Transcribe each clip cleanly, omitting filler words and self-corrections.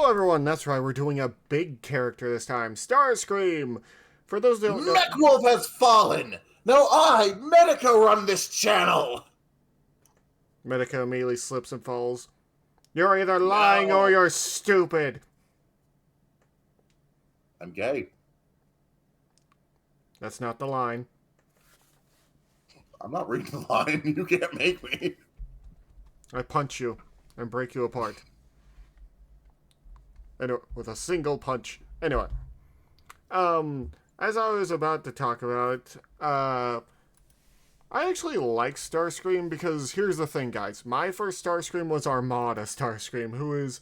Hello everyone, that's right, we're doing a big character this time, Starscream! For those who don't know... MechWolf has fallen! Now I, Medica, run this channel! Medica immediately slips and falls. You're either lying or you're stupid! I'm gay. That's not the line. I'm not reading the line. You can't make me. I punch you and break you apart. Anyway, with a single punch. Anyway. As I was about to talk about, I actually like Starscream because here's the thing, guys. My first Starscream was Armada Starscream, who is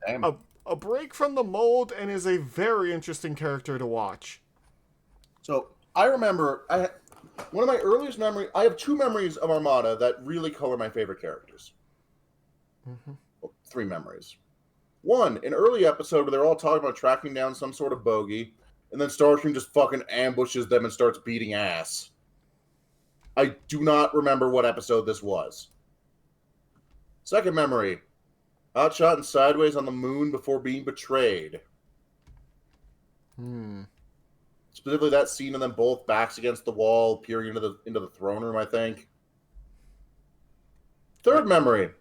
a break from the mold and is a very interesting character to watch. So, I remember, one of my earliest memories, I have two memories of Armada that really color my favorite characters. Well, three memories. One, an early episode where they're all talking about tracking down some sort of bogey, and then Starscream just fucking ambushes them and starts beating ass. I do not remember what episode this was. Second memory, Hotshot and Sideways on the moon before being betrayed. Specifically that scene of them both backs against the wall, peering into the throne room, I think. Third memory,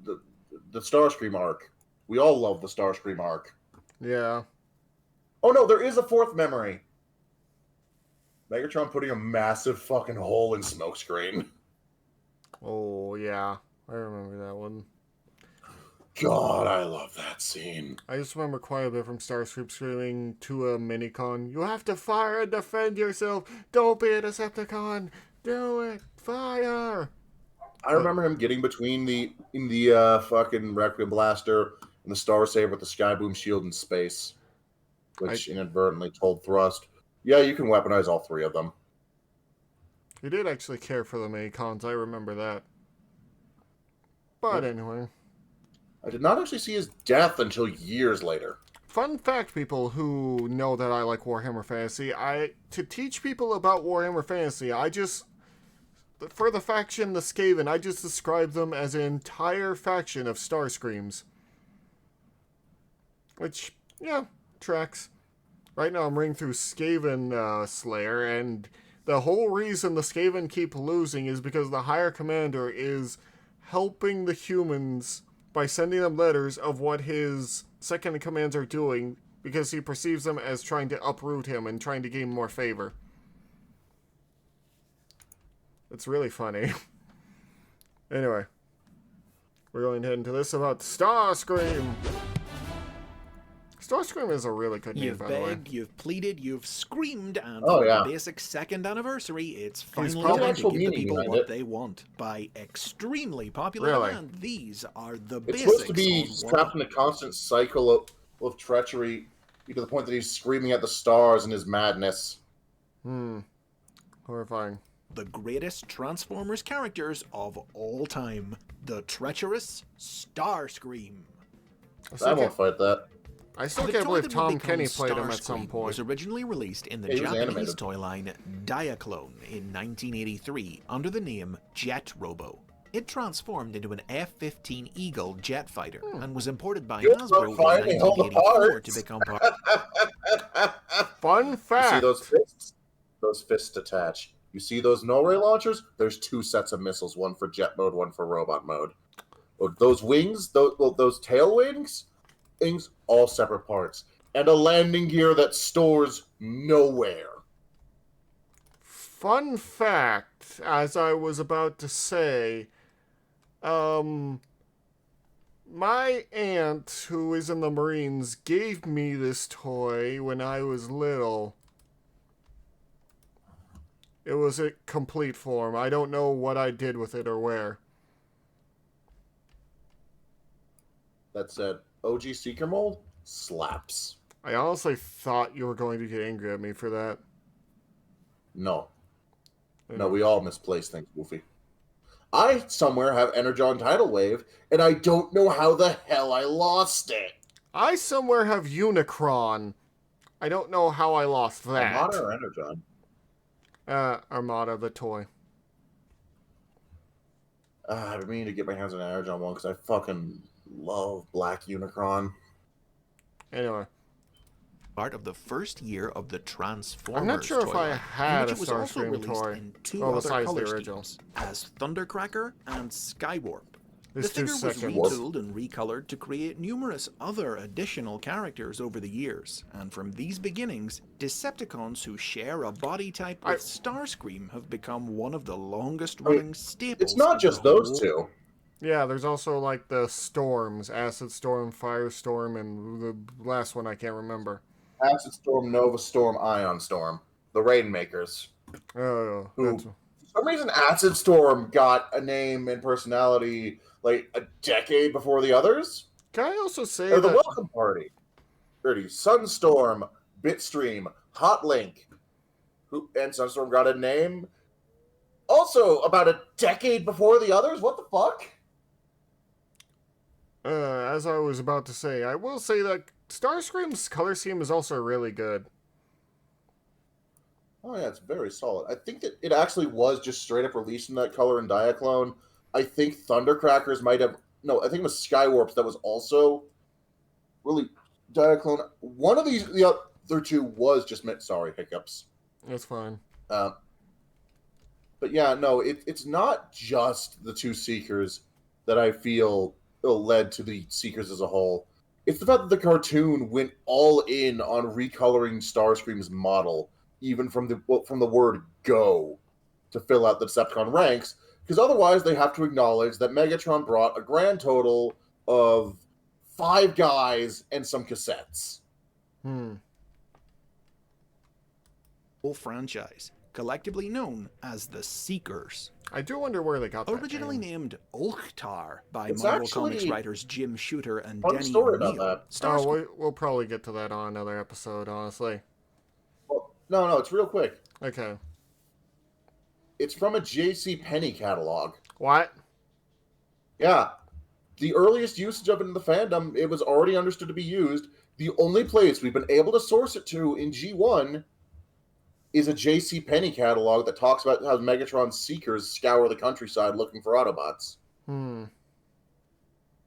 the Starscream arc. We all love the Starscream arc. Yeah. Oh no, there is a fourth memory. Megatron putting a massive fucking hole in Smokescreen. Oh, yeah. I remember that one. God, I love that scene. I just remember quite a bit from Starscream screaming to a Minicon, "You have to fire and defend yourself! Don't be a Decepticon! Do it! Fire!" I remember him getting between the fucking Requiem Blaster and the Star Saber with the Skyboom shield in space. Which inadvertently told Thrust, yeah, you can weaponize all three of them. He did actually care for the Minicons, I remember that. But anyway. I did not actually see his death until years later. Fun fact, people who know that I like Warhammer Fantasy, to teach people about Warhammer Fantasy, for the faction, the Skaven, I just describe them as an entire faction of Starscreams. Which, yeah, tracks. Right now I'm reading through Skaven Slayer, and the whole reason the Skaven keep losing is because the higher commander is helping the humans by sending them letters of what his second in commands are doing, because he perceives them as trying to uproot him and trying to gain more favor. It's really funny. Anyway, we're going to head into this about Starscream. Starscream is a really good name, by the way. You've begged, you've pleaded, you've screamed, and for the basic second anniversary, it's finally time to give the people what they want by extremely popular demand. These are the basics. It's supposed to be trapped in a constant cycle of treachery to the point that he's screaming at the stars in his madness. Horrifying. The greatest Transformers characters of all time. The treacherous Starscream. I won't fight that. I still can't believe Tom Kenny played him at some point. Was originally released in the Japanese toy line Diaclone in 1983 under the name Jet Robo. It transformed into an F-15 Eagle jet fighter and was imported by Hasbro in 1984 to become part. Fun fact! You see those fists attach. You see those no-ray launchers? There's two sets of missiles, one for jet mode, one for robot mode. Those wings, those tail wings, all separate parts. And a landing gear that stores nowhere. Fun fact, as I was about to say, my aunt, who is in the Marines, gave me this toy when I was little. It was a complete form. I don't know what I did with it or where. That said, OG Seeker Mold slaps. I honestly thought you were going to get angry at me for that. No. No, we all misplace things, Goofy. I somewhere have Energon Tidal Wave, and I don't know how the hell I lost it. I somewhere have Unicron. I don't know how I lost that. Armada or Energon? Armada, the toy. I've been meaning to get my hands on an Energon one because I fucking love Black Unicron. Anyway. Part of the first year of the Transformers I'm not sure if I toy line, had in a which it was also Starscream released toy. in two Well, other besides color the original. schemes, as Thundercracker and Skywarp. The This 2 figure was seconds. retooled and recolored to create numerous other additional characters over the years, and from these beginnings, Decepticons who share a body type with Starscream have become one of the longest-running staples. It's not of just the those whole- two. Yeah, there's also like the storms, Acid Storm, Firestorm, and the last one I can't remember. Acid Storm, Nova Storm, Ion Storm. The Rainmakers. Oh, Who, that's... for some reason, Acid Storm got a name and personality like a decade before the others. Can I also say They're the that... Welcome Party. Dirty Sunstorm, Bitstream, Hotlink, and Sunstorm got a name also about a decade before the others? What the fuck? As I was about to say, I will say that Starscream's color scheme is also really good. Oh yeah, it's very solid. I think that it actually was just straight up released in that color in Diaclone. I think Thundercrackers might have... No, I think it was Skywarps that was also really Diaclone. One of these, the other two was just meant... Sorry, hiccups. That's fine. But yeah, no, it's not just the two Seekers that I feel led to the Seekers as a whole. It's the fact that the cartoon went all in on recoloring Starscream's model, even from the word "go" to fill out the Decepticon ranks, because otherwise they have to acknowledge that Megatron brought a grand total of 5 guys and some cassettes. Whole franchise, collectively known as the Seekers. I do wonder where they got that Originally name. named Ulktar by It's Marvel actually Comics writers Jim Shooter and fun Denny story about O'Neil. that. Oh, we'll probably get to that on another episode, honestly. Well, no, it's real quick. Okay. It's from a J.C. Penney catalog. What? Yeah. The earliest usage of it in the fandom, it was already understood to be used. The only place we've been able to source it to in G1 is a J.C. Penney catalog that talks about how Megatron's Seekers scour the countryside looking for Autobots. And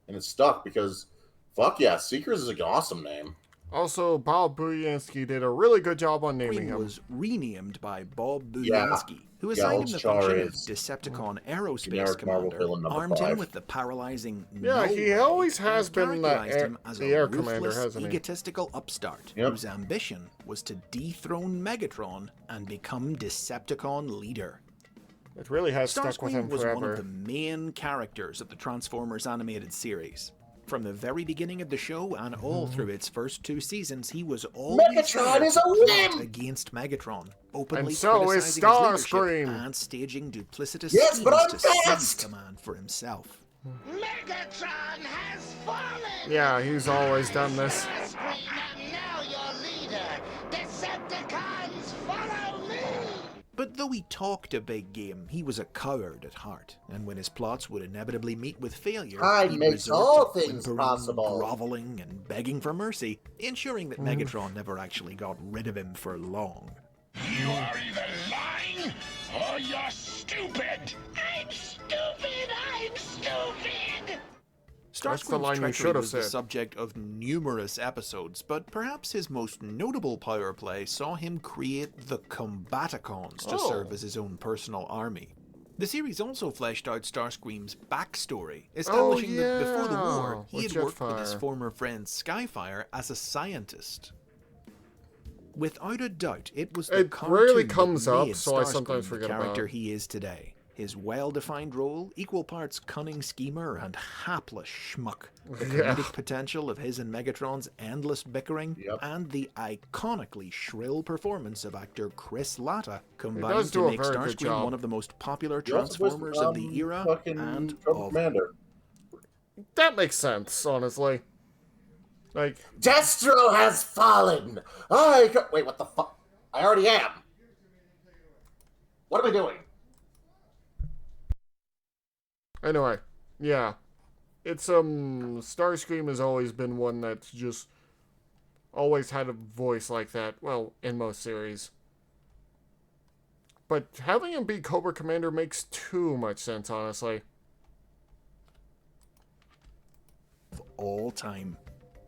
it's stuck because, fuck yeah, Seekers is an awesome name. Also, Bob Budiansky did a really good job on naming him. Was renamed by Bob Budiansky, who assigned him the Char function of is Decepticon Aerospace generic Marvel Commander, villain number armed 5. him with the paralyzing Yeah, he no always way, has and been the characterized air- him as the a air commander, ruthless, hasn't he? egotistical upstart Yep. whose ambition was to dethrone Megatron and become Decepticon leader. It really has stuck with Starscream him was forever. one of the main characters of the Transformers animated series. From the very beginning of the show and all through its first 2 seasons, he was always Megatron there is to a plot wimp! against Megatron, openly And so is criticizing his leadership Starscream. and staging duplicitous Yes, schemes but I'm to seize fast! command for himself. Megatron has fallen! Yeah, he's always done this. Starscream, I'm now your leader! Decepticons, follow me! But though he talked a big game, he was a coward at heart, and when his plots would inevitably meet with failure, Pride he'd makes resort all to things whimpering, possible. groveling, and begging for mercy, ensuring that Megatron never actually got rid of him for long. You are either lying or you're stupid. I'm stupid! I'm stupid! That's the Starscream's line you treachery should have was the said. subject of numerous episodes, but perhaps his most notable power play saw him create the Combaticons to Oh. serve as his own personal army. The series also fleshed out Starscream's backstory, establishing that before the war, he with had worked with his Jetfire. former friend Skyfire as a scientist. Without a doubt, it was the It cartoon rarely that comes up, made so I sometimes Starscream forget the about character it. he is today. His well-defined role, equal parts cunning schemer and hapless schmuck. The Yeah. comedic potential of his and Megatron's endless bickering, Yep. and the iconically shrill performance of actor Chris Latta combined does to do a make very good Starscream job. one of the most popular He also voiced, Transformers of the era fucking and Trouble of Commander. That makes sense, honestly. Like, Destro has fallen! Wait, what the fuck? I already am! What am I doing? anyway, yeah. It's, Starscream has always been one that's just always had a voice like that, well, in most series. But having him be Cobra Commander makes too much sense, honestly. all time.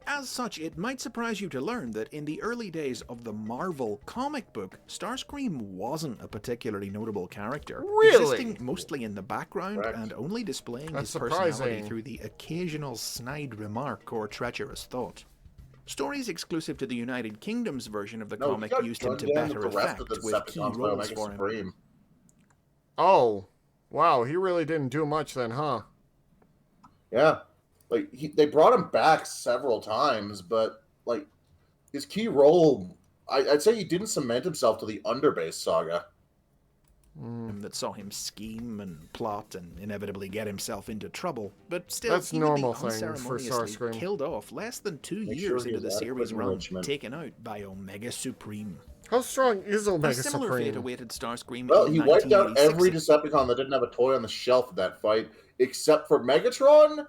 As such, it might surprise you to learn that in the early days of the Marvel comic book, Starscream wasn't a particularly notable character, Really? existing mostly in the background Correct. and only displaying That's his personality surprising. through the occasional snide remark or treacherous thought. Stories exclusive to the United Kingdom's version of the No, he comic got used him gunned to down better with the rest effect, of the with key Decepticons by roles Omega for him. Supreme. Oh, wow, he really didn't do much then, huh? Yeah, like they brought him back several times, but like his key role, I'd say he didn't cement himself to the Underbase saga. That saw him scheme and plot and inevitably get himself into trouble, but still, That's he normal would be things for unceremoniously Starscream. killed off less than 2 Make years sure he into the has series adequate run, enrichment. taken out by Omega Supreme. How strong is A Omega similar fate Supreme? awaited Starscream Well, in he wiped out 1986. every Decepticon that didn't have a toy on the shelf of that fight, except for Megatron,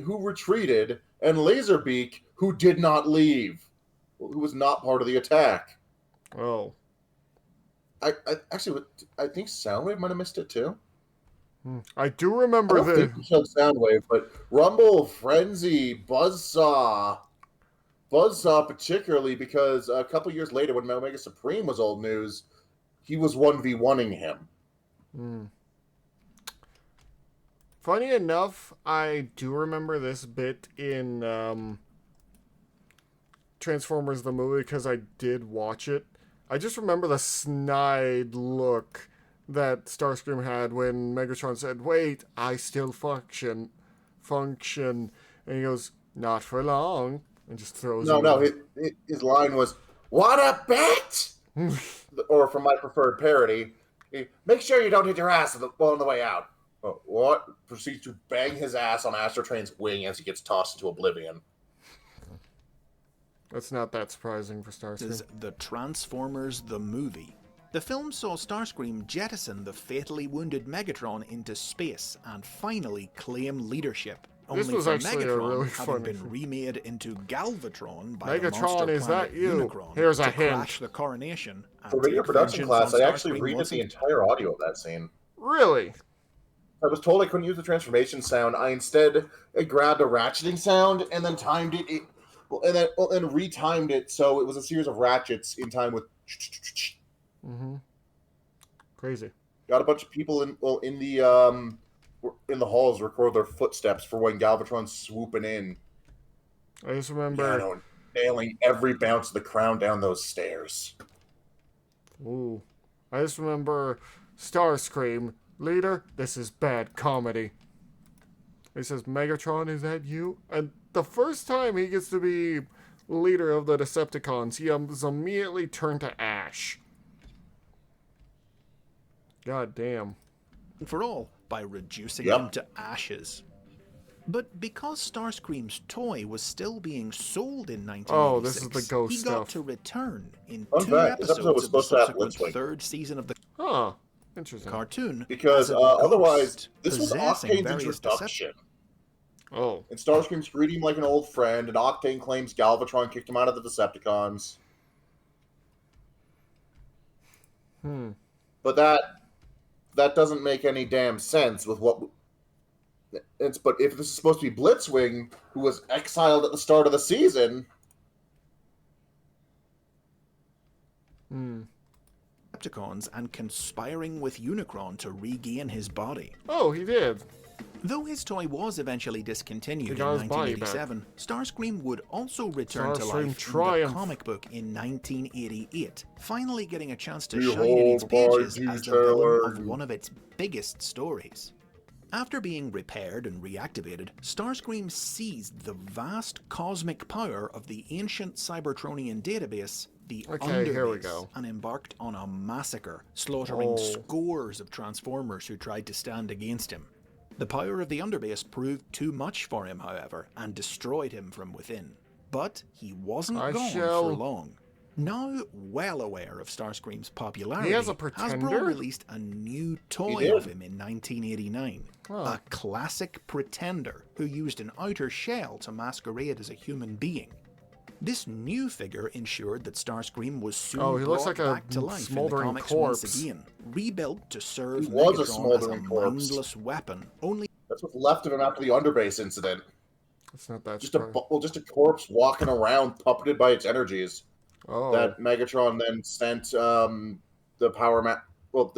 who retreated, and Laserbeak, who did not leave, who was not part of the attack. Oh. I think Soundwave might have missed it too. I do I remember don't think he killed Soundwave, but Rumble, Frenzy, Buzzsaw particularly, because a couple years later when Omega Supreme was old news, he was 1v1ing him. Funny enough, I do remember this bit in Transformers the movie because I did watch it. I just remember the snide look that Starscream had when Megatron said, "Wait, I still function," and he goes, "Not for long," and just throws him. No, his line was, "What a bet!" Or from my preferred parody, "Make sure you don't hit your ass on the way out." What? Proceeds to bang his ass on Astrotrain's wing as he gets tossed into oblivion. That's not that surprising for Starscream. Is The Transformers the Movie. The film saw Starscream jettison the fatally wounded Megatron into space and finally claim leadership. This Only was for actually a Megatron really having funny been film. remade into Galvatron by the Megatron, monster is planet that you? Unicron Here's a to hint. crash the coronation and For video take production vengeance class, on I actually Starscream redid once the entire audio of that scene. Really? I was told I couldn't use the transformation sound. I instead grabbed a ratcheting sound and then timed it, and then retimed it so it was a series of ratchets in time with. Mm-hmm. Crazy. Got a bunch of people in the halls record their footsteps for when Galvatron's swooping in. I just remember. Nailing every bounce of the crown down those stairs. Ooh. I just remember Starscream. "Leader, this is bad comedy." He says, "Megatron, is that you?" And the first time he gets to be leader of the Decepticons, he is immediately turned to ash. God damn. for all by reducing Yep. them to ashes. But because Starscream's toy was still being sold in 1986, Oh, this is the ghost he got stuff. to return in Fun 2 fact, this episode episodes was of the supposed to have subsequent Blitzwing. 3rd season of the Huh. Interesting. cartoon. Because as a otherwise, ghost, this was possessing Octane's various introduction. Oh. And Starscream's greeting him like an old friend, and Octane claims Galvatron kicked him out of the Decepticons. But that doesn't make any damn sense with what. But if this is supposed to be Blitzwing, who was exiled at the start of the season, Decepticons and conspiring with Unicron to regain his body. Oh, he did. Though his toy was eventually discontinued He in got his body back. 1987, Starscream would also return to Starscream life in the triumph. comic book in 1988, finally getting a chance to Behold shine in its my pages as the villain of detailing. one of its biggest stories. After being repaired and reactivated, Starscream seized the vast cosmic power of the ancient Cybertronian database, the Okay, here we Underbase, go. and embarked on a massacre, slaughtering Oh. scores of Transformers who tried to stand against him. The power of the Underbase proved too much for him, however, and destroyed him from within. But he wasn't I gone shall- for long. Now well aware of Starscream's popularity, He has a Hasbro pretender? released a new toy did. of him in 1989. A classic pretender who used an outer shell to masquerade as a human being. This new figure ensured that Starscream was soon Oh, he looks brought like a back to life in the smoldering comics corpse. once again, rebuilt to serve He was a Megatron as a smoldering corpse. mindless weapon, only that's what's left of him after the Underbase incident. It's not that just strong. just a corpse walking around, puppeted by its energies. Oh. That Megatron then sent the the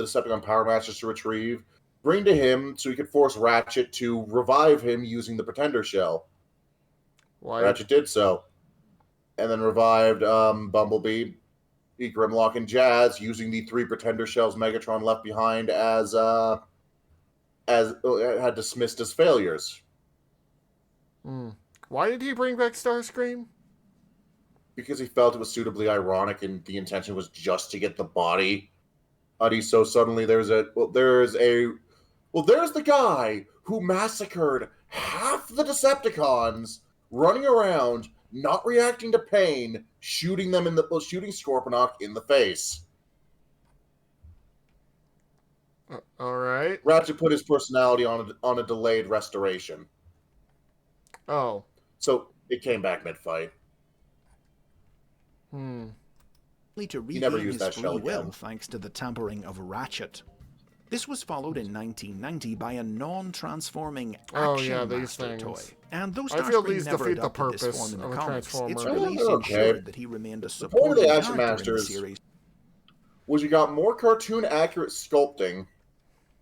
Decepticon Power Masters to retrieve, bring to him so he could force Ratchet to revive him using the Pretender Shell. Why? Ratchet did so, and then revived Bumblebee, Grimlock, and Jazz using the 3 Pretender Shells Megatron left behind as had dismissed as failures. Why did he bring back Starscream? Because he felt it was suitably ironic, and the intention was just to get the body. So suddenly there's the guy who massacred half the Decepticons, running around, not reacting to pain, shooting Scorponok in the face. All right. Ratchet put his personality on a delayed restoration. Oh. So it came back mid-fight. To He never regain used his that shell free will again. thanks to the tampering of Ratchet. This was followed in 1990 by a non-transforming Action Master toy. And though I feel Starscream these never defeat the adopted this purpose form in the of a comics, its Transformer. release Okay. ensured that he remained a point of supporting the Action character in the Masters series. Was you got more cartoon-accurate sculpting,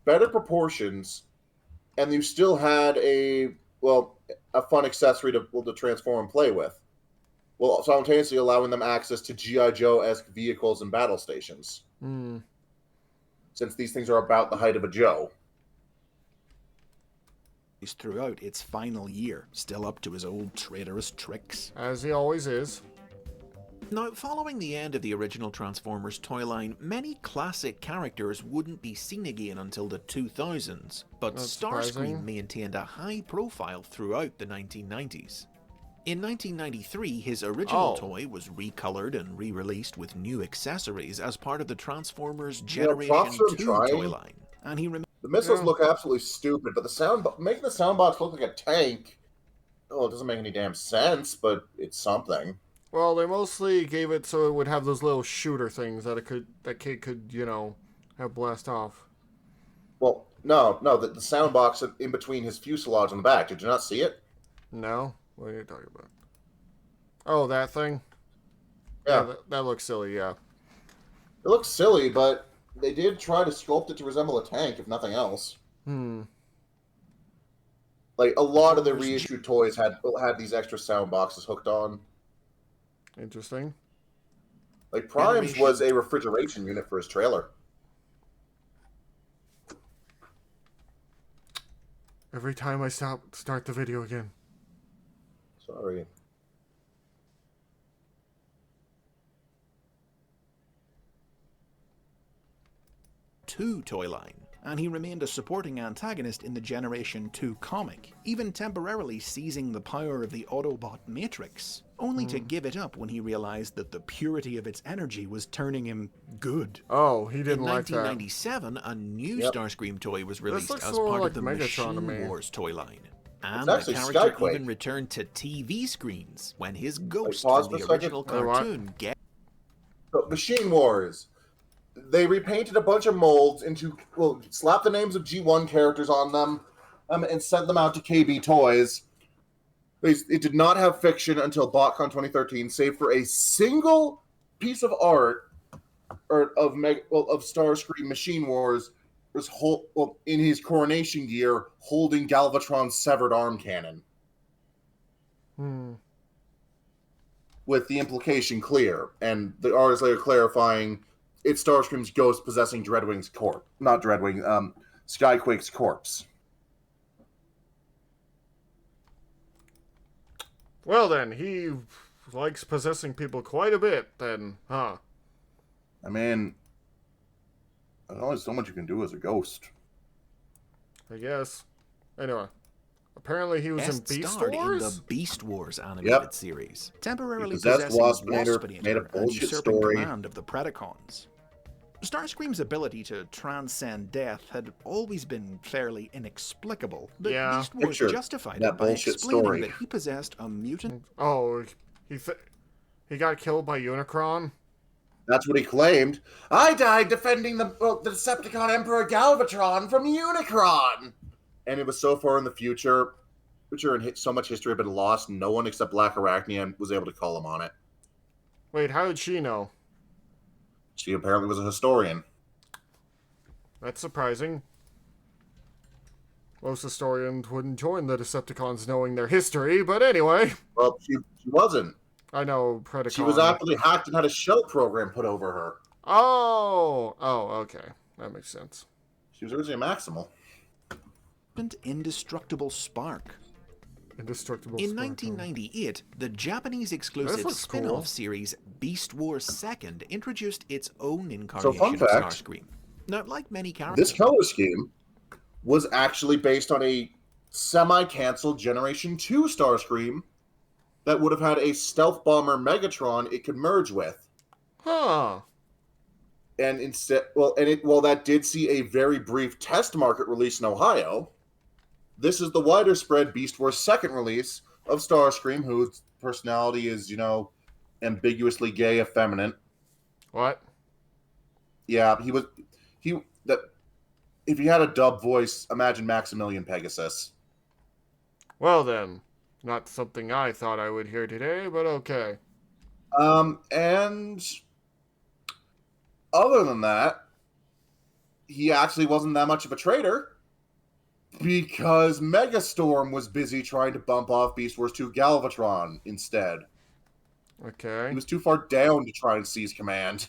better proportions, and you still had a fun accessory to transform and play with, while simultaneously allowing them access to G.I. Joe-esque vehicles and battle stations. Since these things are about the height of a Joe. Throughout its final year, still up to his old traitorous tricks. As he always is. Now, following the end of the original Transformers toy line, many classic characters wouldn't be seen again until the 2000s, but That's Starscream surprising. maintained a high profile throughout the 1990s. In 1993, his original toy was recolored and re-released with new accessories as part of the Transformers Generation 2 toy line, and he remained. The missiles look absolutely stupid, but making the sound box look like a tank, it doesn't make any damn sense, but it's something. Well, they mostly gave it so it would have those little shooter things that kid could, have blast off. Well, no, the sound box in between his fuselage on the back. Did you not see it? No? What are you talking about? Oh, that thing? Yeah. That looks silly, yeah. It looks silly, but they did try to sculpt it to resemble a tank, if nothing else. Like, a lot of the reissued toys had these extra sound boxes hooked on. Interesting. Like, Prime's was a refrigeration unit for his trailer. Every time I start the video again. Sorry. Toy line, and he remained a supporting antagonist in the Generation 2 comic, even temporarily seizing the power of the Autobot Matrix, only to give it up when he realized that the purity of its energy was turning him good. Oh, he didn't in like that. In 1997, a new Starscream toy was released as more part like of the Megatron to Machine me. Wars toy line. And It's the actually character Skyquake. even returned to TV screens when his ghost pause from for the a second. original Wait, what? cartoon So, Machine Wars. They repainted a bunch of molds slapped the names of G1 characters on them, and sent them out to KB Toys. It did not have fiction until BotCon 2013, save for a single piece of art of Starscream Machine Wars was in his coronation gear holding Galvatron's severed arm cannon. With the implication clear, and the artist later clarifying it's Starscream's ghost possessing Dreadwing's corpse. Not Dreadwing, Skyquake's corpse. Well then, he likes possessing people quite a bit then, huh? I mean, there's only so much you can do as a ghost. I guess. Anyway. Apparently he was in Beast starred Wars? in the Beast Wars animated series, temporarily He possessed possessing Waspinator, made a and bullshit usurping story. command of the Predacons. Starscream's ability to transcend death had always been fairly inexplicable, but Yeah. Beast Wars Picture justified that it by bullshit explaining story. that he possessed a mutant. Oh, he got killed by Unicron? That's what he claimed. I died defending the Decepticon Emperor Galvatron from Unicron! And it was so far in the future, temperature and so much history had been lost, no one except Black Arachnia was able to call him on it. Wait, how did she know? She apparently was a historian. That's surprising. Most historians wouldn't join the Decepticons knowing their history, but anyway. Well, she wasn't. I know Predacon. She was actually hacked and had a shell program put over her. Oh, okay. That makes sense. She was originally a Maximal. Indestructible Spark. Indestructible In Spark. 1998, the Japanese exclusive spin-off series Beast Wars 2nd introduced its own incarnation of Starscream. Now, like many characters, this color scheme was actually based on a semi-canceled Generation 2 Starscream that would have had a stealth bomber Megatron it could merge with. Huh. And instead, while that did see a very brief test market release in Ohio, this is the wider spread Beast Wars 2nd release of Starscream, whose personality is, ambiguously gay, effeminate. What? Yeah, if he had a dub voice, imagine Maximilian Pegasus. Well then, not something I thought I would hear today, but okay. And other than that, he actually wasn't that much of a traitor because Megastorm was busy trying to bump off Beast Wars 2 Galvatron instead. Okay. He was too far down to try and seize command.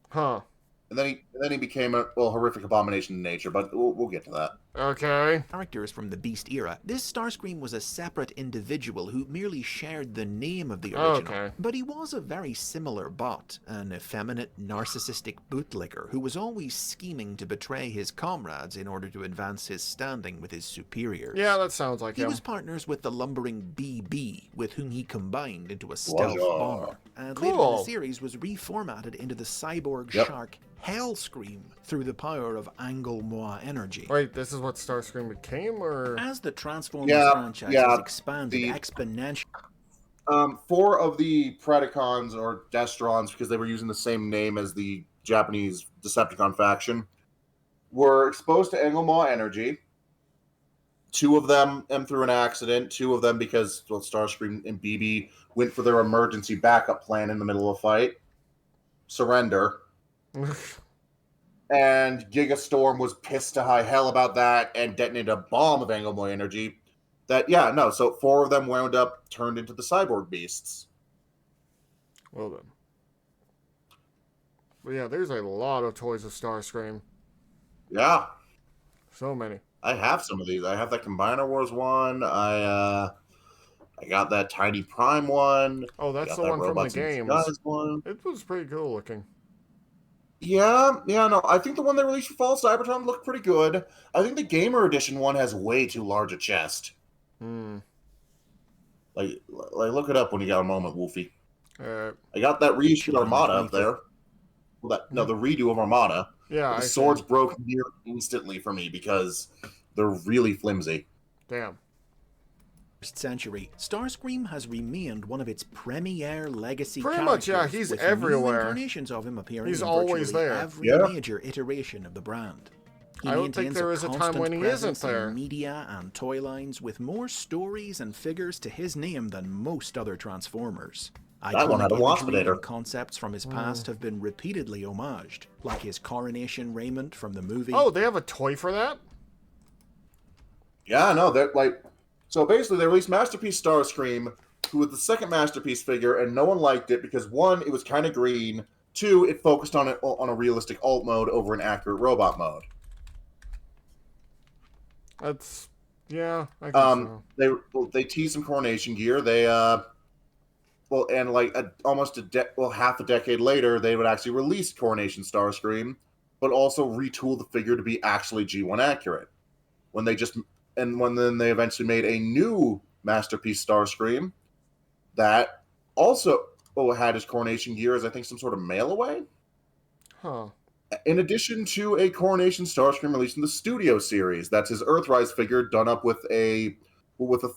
Huh. And then he became a horrific abomination in nature, but we'll get to that. Okay. Characters from the Beast era, this Starscream was a separate individual who merely shared the name of the original. Okay. But he was a very similar bot, an effeminate, narcissistic bootlicker who was always scheming to betray his comrades in order to advance his standing with his superiors. Yeah, that sounds like him. He was partners with the lumbering BB, with whom he combined into a stealth bomber. And later in the series was reformatted into the cyborg shark Hellscream through the power of Angle-Moi energy. Wait, this is what Starscream became, or? As the Transformers franchise has expanded exponentially. 4 of the Predacons, or Destrons, because they were using the same name as the Japanese Decepticon faction, were exposed to Angle-Moi energy. 2 of them through an accident. 2 of them because Starscream and BB went for their emergency backup plan in the middle of a fight. Surrender. And Gigastorm was pissed to high hell about that and detonated a bomb of Angle-Moi energy. So 4 of them wound up turned into the cyborg beasts. Well then. But yeah, there's a lot of toys of Starscream. Yeah. So many. I have some of these. I have that Combiner Wars one. I got that Tiny Prime one. Oh, that's the one from the games. It was pretty cool looking. Yeah, no, I think the one they released for Fall Cybertron looked pretty good. I think the Gamer Edition one has way too large a chest. Like look it up when you got a moment, Wolfie. I got that reissued Armada up there. The redo of Armada. Yeah, the swords broke near instantly for me because they're really flimsy. Damn. Century, Starscream has remained one of its premier legacy pretty much, yeah, he's with everywhere. New incarnations of him appearing he's in always there. Every major iteration of the brand. I don't think there is a time when he isn't there. Media and toy lines with more stories and figures to his name than most other Transformers. That one had a Waspinator. Concepts from his past have been repeatedly homaged, like his coronation raiment from the movie. Oh, they have a toy for that? Yeah, no, they're like... So basically, they released Masterpiece Starscream, who was the second Masterpiece figure, and no one liked it because, 1, it was kind of green, 2, it focused on a realistic alt mode over an accurate robot mode. That's... yeah, I guess so. They teased some coronation gear. They, almost half a decade later, they would actually release Coronation Starscream, but also retool the figure to be actually G1 accurate. When they eventually made a new Masterpiece Starscream that also had his coronation gear as, I think, some sort of mail away. Huh. In addition to a Coronation Starscream released in the Studio series, that's his Earthrise figure done up with a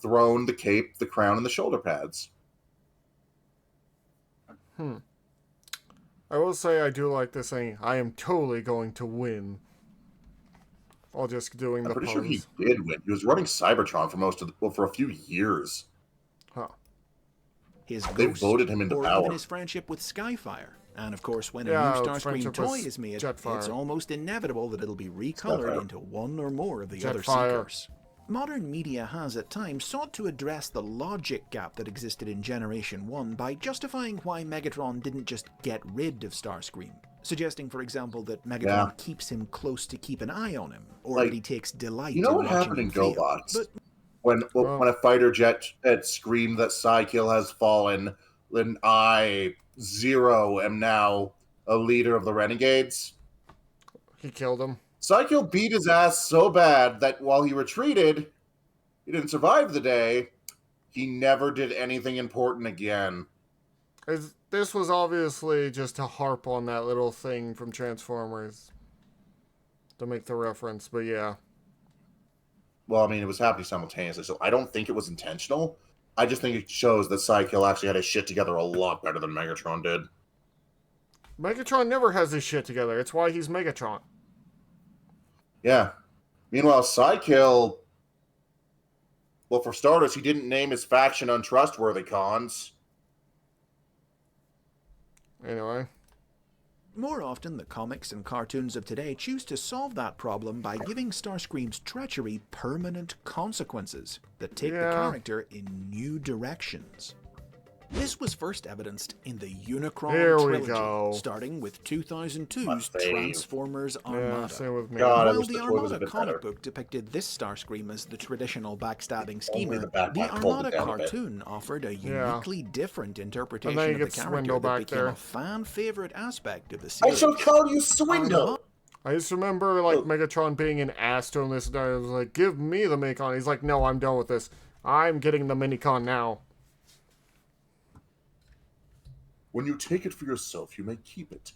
throne, the cape, the crown, and the shoulder pads. I will say I do like this saying, I am totally going to win. All just doing I'm the pretty pose. sure he did win. He was running Cybertron for a few years. Huh. His They ghost, voted him into or power. even his friendship with Skyfire. And of course, when a Yeah, new Starscream friendship toy with is made, Jetfire. it's almost inevitable that it'll be recolored Jetfire. into one or more of the other Jetfire. Seekers. Modern media has at times sought to address the logic gap that existed in Generation 1 by justifying why Megatron didn't just get rid of Starscream, suggesting, for example, that Megatron keeps him close to keep an eye on him, or that he takes delight in what watching happened him in fail. GoBots? But When a fighter jet had screamed that Psykill has fallen, then I, Zero, am now a leader of the Renegades. He killed him. Psykill beat his ass so bad that while he retreated, he didn't survive the day. He never did anything important again. This was obviously just to harp on that little thing from Transformers to make the reference, but yeah. Well, I mean, it was happening simultaneously, so I don't think it was intentional. I just think it shows that Psykill actually had his shit together a lot better than Megatron did. Megatron never has his shit together. It's why he's Megatron. Yeah. Meanwhile, Psykill, well, for starters, he didn't name his faction Untrustworthy Cons. Anyway. more often, the comics and cartoons of today choose to solve that problem by giving Starscream's treachery permanent consequences that take the character in new directions. This was first evidenced in the Unicron trilogy, starting with 2002's Transformers Armada. Same with me. While the Armada comic book depicted this Starscream as the traditional backstabbing schemer, the Armada cartoon offered a uniquely different interpretation of the character that became a fan-favorite aspect of the series. I shall call you Swindle! I just remember, like, Megatron being an ass to him this day. I was like, give me the Minicon. He's like, no, I'm done with this. I'm getting the Minicon now. When you take it for yourself, you may keep it.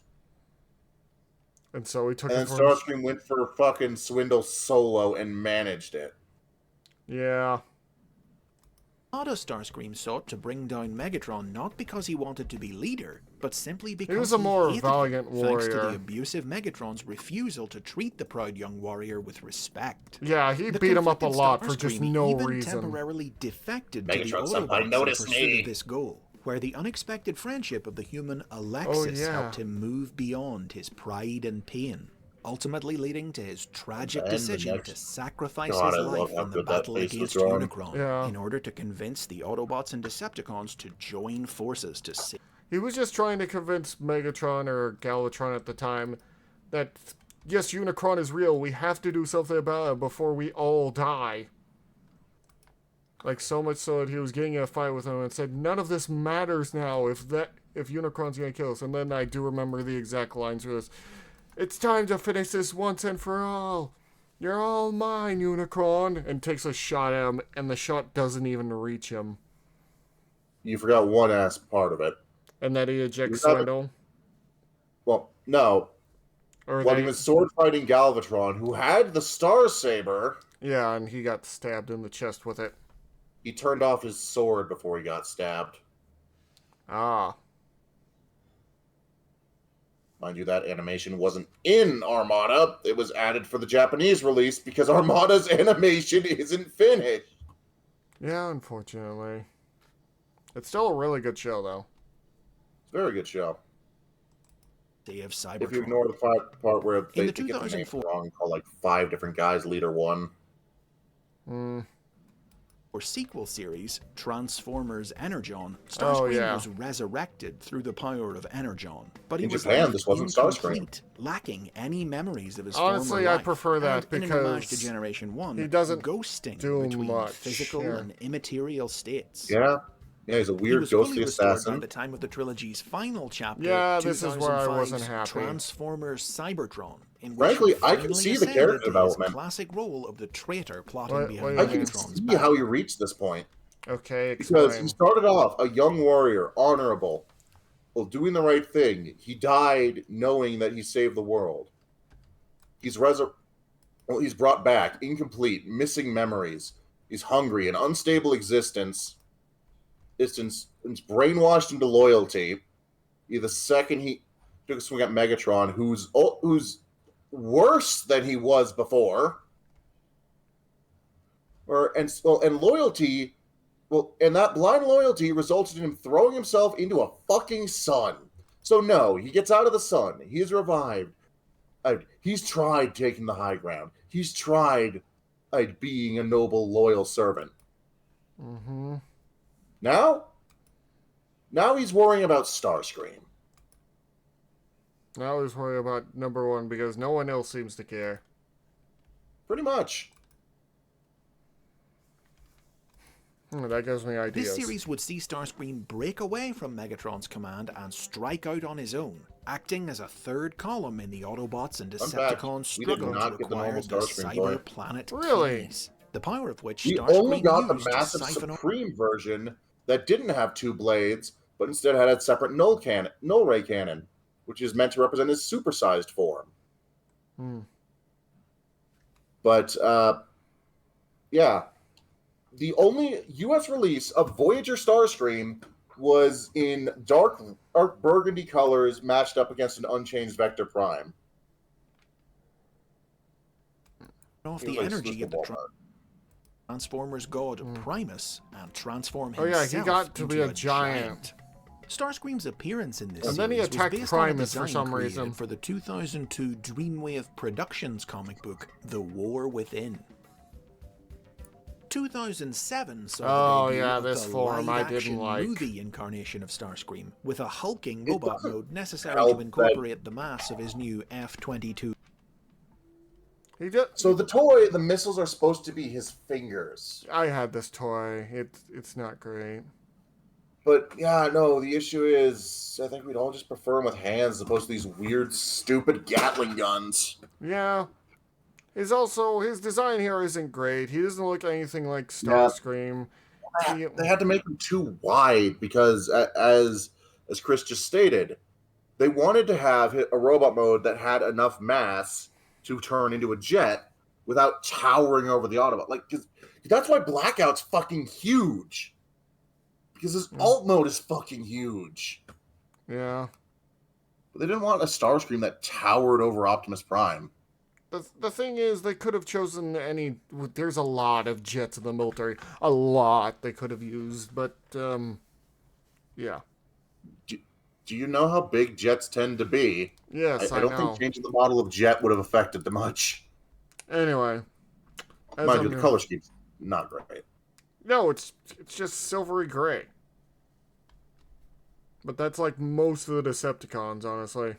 And so he took it for Starscream went for fucking Swindle solo and managed it. Yeah. Armada Starscream sought to bring down Megatron not because he wanted to be leader, but simply because he was a more valiant warrior. Thanks to the abusive Megatron's refusal to treat the proud young warrior with respect. Yeah, he beat him up a lot for just no even reason. Temporarily defected Megatron, to the Autobots in pursuit of this goal, where the unexpected friendship of the human Alexis helped him move beyond his pride and pain, ultimately leading to his tragic decision to sacrifice his life in the battle against Unicron in order to convince the Autobots and Decepticons to join forces to save. He was just trying to convince Megatron or Galvatron at the time that, yes, Unicron is real, we have to do something about it before we all die. Like, so much so that he was getting in a fight with him and said, none of this matters now if Unicron's gonna kill us. And then I do remember the exact lines for this. It's time to finish this once and for all. You're all mine, Unicron. And takes a shot at him, and the shot doesn't even reach him. You forgot one ass part of it. And that he ejects Swindle? Well, no. When he was sword fighting Galvatron, who had the Star Saber. Yeah, and he got stabbed in the chest with it. He turned off his sword before he got stabbed. Ah. Mind you, that animation wasn't in Armada. It was added for the Japanese release because Armada's animation isn't finished. Yeah, unfortunately. It's still a really good show, though. It's a very good show. Day of Cybertron. If you ignore the part where they get the name wrong and call like 5 different guys Leader 1. Or sequel series, Transformers Energon, Starscream was resurrected through the power of Energon, but he was Japan, this wasn't Starscream, lacking any memories of his Honestly, former life. I prefer that because in an homage to Generation 1, he doesn't ghosting do between much, physical and immaterial states. Yeah, he's a weird ghostly assassin. By the time of the trilogy's final chapter, this is where I wasn't happy. Transformers Cybertron. Frankly, I can see the character development. Classic role of the traitor plotting behind I can see how he reached this point. Okay, explain. Because he started off a young warrior, honorable, well, doing the right thing. He died knowing that he saved the world. He's brought back, incomplete, missing memories. He's hungry, an unstable existence. It's brainwashed into loyalty. The second he took a swing at Megatron, who's worse than he was before. And loyalty, and that blind loyalty resulted in him throwing himself into a fucking sun. So no, he gets out of the sun. He is revived. He's tried taking the high ground. He's tried being a noble, loyal servant. Mm-hmm. Now he's worrying about Starscream. Now he's worrying about number one because no one else seems to care. Pretty much. That gives me ideas. This series would see Starscream break away from Megatron's command and strike out on his own, acting as a third column in the Autobots and Decepticons' struggle to acquire the cyber planet keys, the power of which we Starscream only got the used to massive siphon Supreme version that didn't have two blades, but instead had a separate null ray cannon, which is meant to represent his supersized form. But yeah. The only U.S. release of Voyager Starscream was in dark burgundy colors matched up against an unchanged Vector Prime. off the energy of the Transformers god Primus and transform himself Oh yeah, he got to be into a giant. Starscream's appearance in this And then he series was attacked based on a Primus for design some created reason. for the 2002 Dreamwave Productions comic book, The War Within. 2007 saw the debut of this the form I live-action didn't like. movie incarnation of Starscream, with a hulking robot mode necessary help to incorporate the mass of his new F-22. He did. So the toy, the missiles are supposed to be his fingers. I had this toy. It's not great. But yeah, no, the issue is I think we'd all just prefer him with hands as opposed to these weird, stupid Gatling guns. Yeah. His design here isn't great. He doesn't look anything like Starscream. They had to make him too wide because, as Chris just stated, they wanted to have a robot mode that had enough mass to turn into a jet without towering over the Autobot. Like, cause that's why Blackout's fucking huge. Because his alt mode is fucking huge. Yeah. But they didn't want a Starscream that towered over Optimus Prime. The thing is, they could have chosen any... There's a lot of jets in the military. A lot they could have used, but, yeah. Do you know how big jets tend to be? Yes, I don't think changing the model of jet would have affected them much. Anyway. Mind you, the color scheme's not great. No, it's just silvery gray. But that's like most of the Decepticons, honestly.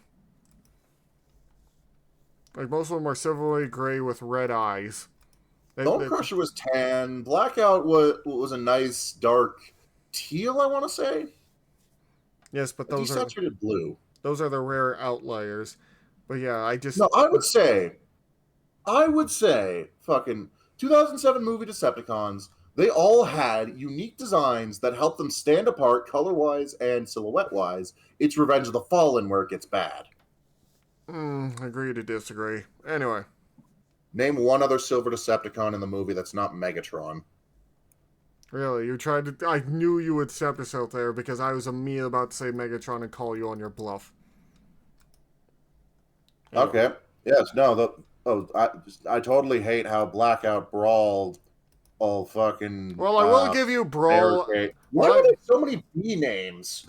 Like, most of them are silvery gray with red eyes. Bone Crusher was tan. Blackout was a nice dark teal, I want to say. Yes, but those are desaturated blue. Those are the rare outliers. But yeah, I would say, fucking 2007 movie Decepticons. They all had unique designs that helped them stand apart color-wise and silhouette-wise. It's Revenge of the Fallen where it gets bad. Agree to disagree. Anyway. Name one other silver Decepticon in the movie that's not Megatron. Really? You tried to... I knew you would step yourself there because I was immediately about to say Megatron and call you on your bluff. Anyway. Okay. Yes, no. I totally hate how Blackout brawled all fucking... Well, I will give you Brawl... Why are there so many B names?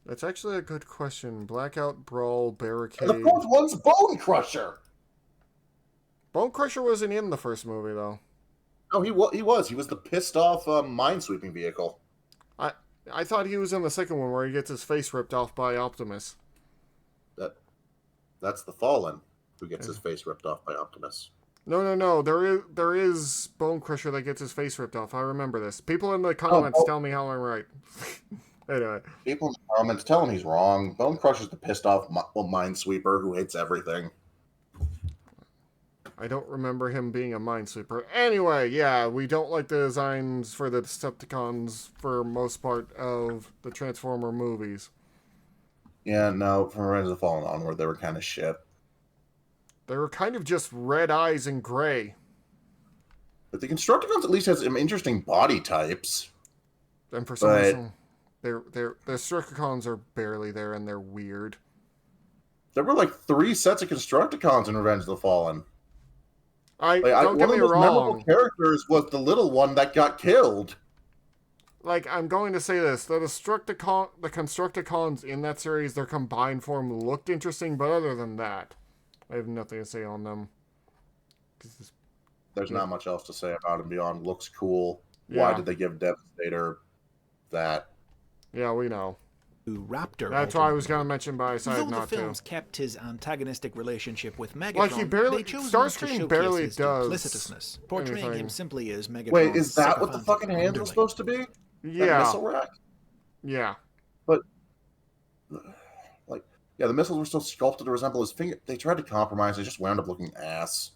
That's actually a good question. Blackout, Brawl, Barricade... And the fourth one's Bone Crusher! Bone Crusher wasn't in the first movie, though. No, he was. He was the pissed-off minesweeping vehicle. I thought he was in the second one where he gets his face ripped off by Optimus. That's the Fallen who gets his face ripped off by Optimus. No. There is Bone Crusher that gets his face ripped off. I remember this. People in the comments tell me how I'm right. Anyway. People in the comments tell him he's wrong. Bone Crusher's the pissed-off minesweeper who hates everything. I don't remember him being a minesweeper. Anyway, yeah, we don't like the designs for the Decepticons for most part of the Transformer movies. Yeah, no, from Revenge of the Fallen onward, they were kind of shit. They were kind of just red eyes and gray. But the Constructicons at least has some interesting body types. And for some reason, the Constructicons are barely there and they're weird. There were like 3 sets of Constructicons in Revenge of the Fallen. Don't get one of me the most memorable wrong. characters was the little one that got killed. Like, I'm going to say this. The Constructicons in that series, their combined form looked interesting, but other than that, I have nothing to say on them. There's not much else to say about him beyond looks cool. Yeah. Why did they give Devastator that? Yeah, we know. Raptor. That's why I was going to mention, but I decided Though not the to. films kept his antagonistic relationship with Megatron, Like, he barely... they chose not to Starscream showcase barely his does duplicitousness, portraying anything. him simply as Megatron's Wait, is that what the sycophantic fucking hands underling. were supposed to be? That Yeah. missile rack? Yeah. But, like, yeah, the missiles were still sculpted to resemble his finger. They tried to compromise. They just wound up looking ass.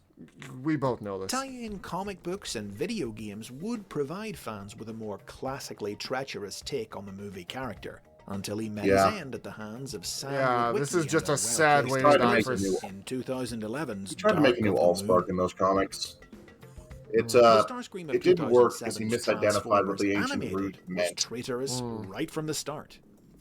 We both know this. Tie-in comic books and video games would provide fans with a more classically treacherous take on the movie character, until he met his end at the hands of Sam Yeah, Witwicky this is just and a sad way to Tried to die make for... a new- in 2011's He tried to make a new Dark of the Allspark Moon. in those comics. It's The Starscream of it didn't work because he 2007's misidentified what the Transformers ancient animated root was meant. traitorous right from the start.